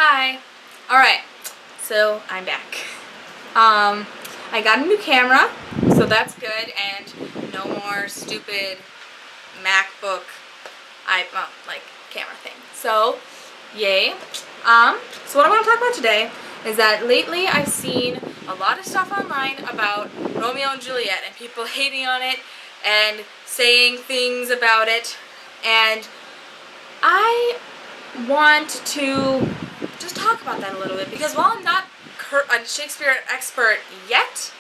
Hi. Alright, so I'm back. I got a new camera, so that's good, and no more stupid MacBook like camera thing. So, yay. So what I want to talk about today is that lately I've seen a lot of stuff online about Romeo and Juliet and people hating on it and saying things about it, and I want to just talk about that a little bit, because while I'm not a Shakespeare expert yet,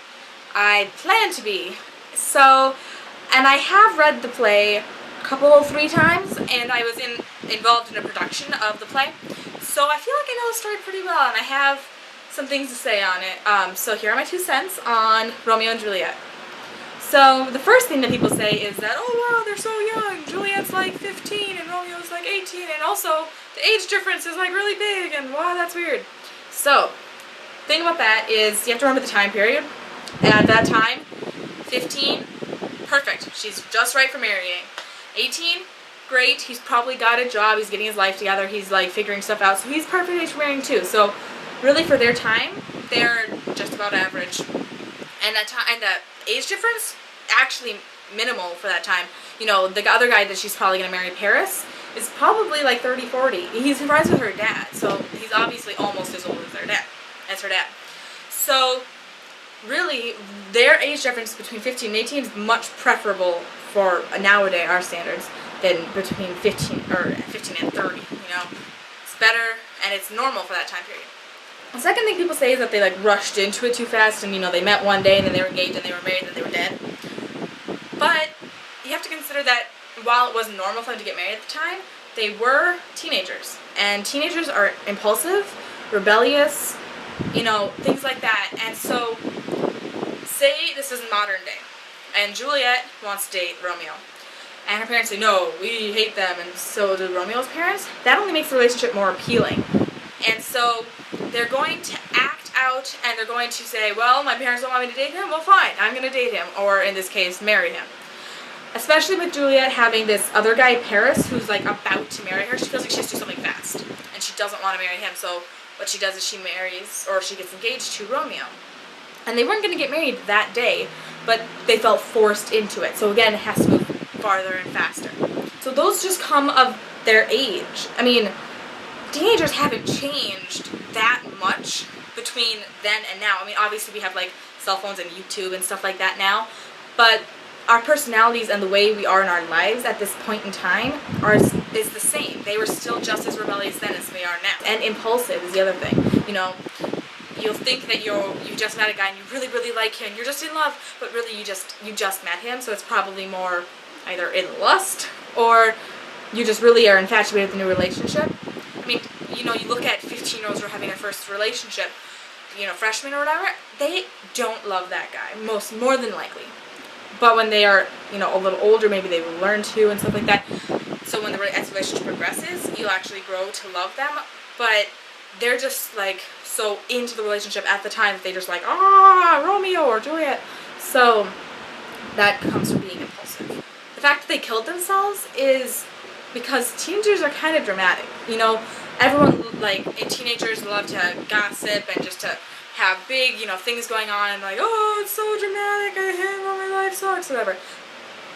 I plan to be. So, and I have read the play three times, and I was involved in a production of the play, so I feel like I know the story pretty well, and I have some things to say on it. So here are my 2 cents on Romeo and Juliet. So the first thing that people say is that, oh wow, they're so young, Juliet's like 15 and Romeo's like 18, and also the age difference is like really big, and wow, that's weird. So, the thing about that is you have to remember the time period. At that time, 15, perfect, she's just right for marrying. 18, great, he's probably got a job, he's getting his life together, he's like figuring stuff out, so he's perfect age for marrying too. So really for their time, they're just about average. And the age difference, actually minimal for that time. You know, the other guy that she's probably going to marry, Paris, is probably like 30, 40. He's friends with her dad, so he's obviously almost as old as her dad. So, really, their age difference between 15 and 18 is much preferable for nowadays, our standards, than between 15 and 30, you know. It's better, and it's normal for that time period. The second thing people say is that they like rushed into it too fast, and you know, they met one day and then they were engaged and they were married and then they were dead. But you have to consider that while it wasn't normal for them to get married at the time, they were teenagers, and teenagers are impulsive, rebellious, you know, things like that. And so, say this is modern day, and Juliet wants to date Romeo, and her parents say, no, we hate them, and so do Romeo's parents. That only makes the relationship more appealing. And so they're going to act out, and they're going to say, well, my parents don't want me to date him, well fine, I'm going to date him, or in this case, marry him. Especially with Juliet having this other guy, Paris, who's like about to marry her. She feels like she has to do something fast, and she doesn't want to marry him, so what she does is she marries, or she gets engaged to Romeo. And they weren't going to get married that day, but they felt forced into it, so again, it has to move farther and faster. So those just come of their age. I mean, teenagers haven't changed that much between then and now. I mean, obviously we have like cell phones and YouTube and stuff like that now, but our personalities and the way we are in our lives at this point in time is the same. They were still just as rebellious then as we are now. And impulsive is the other thing. You know, you'll think that you just met a guy and you really, really like him, you're just in love, but really you just met him, so it's probably more either in lust or you just really are infatuated with the new relationship. I mean, you know, you look at 15-year-olds who are having their first relationship, you know, freshmen or whatever, they don't love that guy, more than likely. But when they are, you know, a little older, maybe they will learn to and stuff like that. So when as the relationship progresses, you'll actually grow to love them. But they're just like so into the relationship at the time that they just like, ah, Romeo or Juliet. So that comes from being impulsive. The fact that they killed themselves is because teenagers are kind of dramatic. You know, everyone, like, teenagers love to gossip and just to have big, you know, things going on and like, oh, it's so dramatic, I hate how my life sucks, whatever.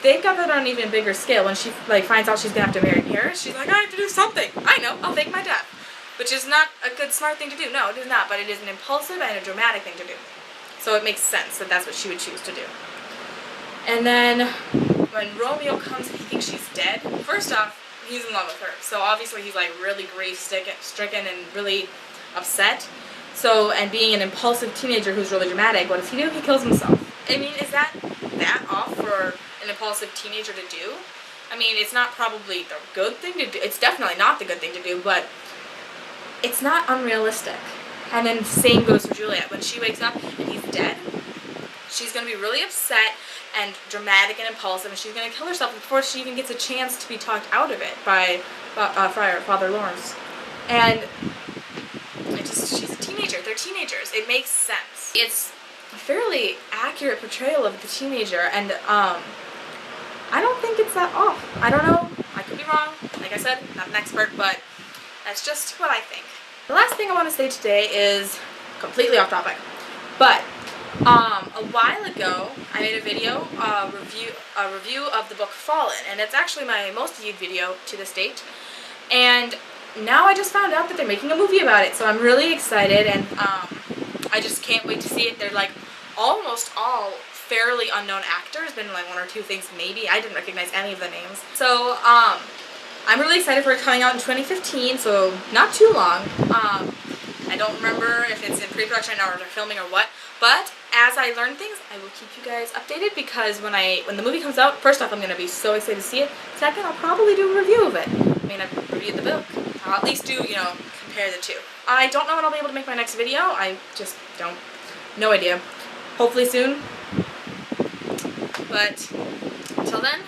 They've got that on an even bigger scale. When she, like, finds out she's gonna have to marry Paris, she's like, I have to do something. I know, I'll fake my death. Which is not a good, smart thing to do. No, it is not, but it is an impulsive and a dramatic thing to do. So it makes sense that that's what she would choose to do. And then, when Romeo comes and he thinks she's dead, first off, he's in love with her. So obviously he's like really grief-stricken and really upset. So, and being an impulsive teenager who's really dramatic, what does he do? He kills himself. I mean, is that off for an impulsive teenager to do? I mean, it's not probably the good thing to do. It's definitely not the good thing to do, but it's not unrealistic. And then the same goes for Juliet. When she wakes up and he's dead, she's going to be really upset and dramatic and impulsive, and she's going to kill herself before she even gets a chance to be talked out of it by Father Lawrence. And she's a teenager. They're teenagers. It makes sense. It's a fairly accurate portrayal of the teenager, and I don't think it's that off. I don't know. I could be wrong. Like I said, not an expert, but that's just what I think. The last thing thing I want to say today is completely off topic, but a while ago I made a video, a review of the book Fallen, and it's actually my most viewed video to this date. And now I just found out that they're making a movie about it, so I'm really excited, and I just can't wait to see it. They're like almost all fairly unknown actors, been like one or two things maybe. I didn't recognize any of the names. So I'm really excited for it coming out in 2015, so not too long. I don't remember if it's in pre-production or they're filming or what, but as I learn things, I will keep you guys updated, because when the movie comes out, first off, I'm going to be so excited to see it. Second, I'll probably do a review of it. I mean, I've reviewed the book. I'll at least do, compare the two. I don't know when I'll be able to make my next video. I just don't. No idea. Hopefully soon. But until then,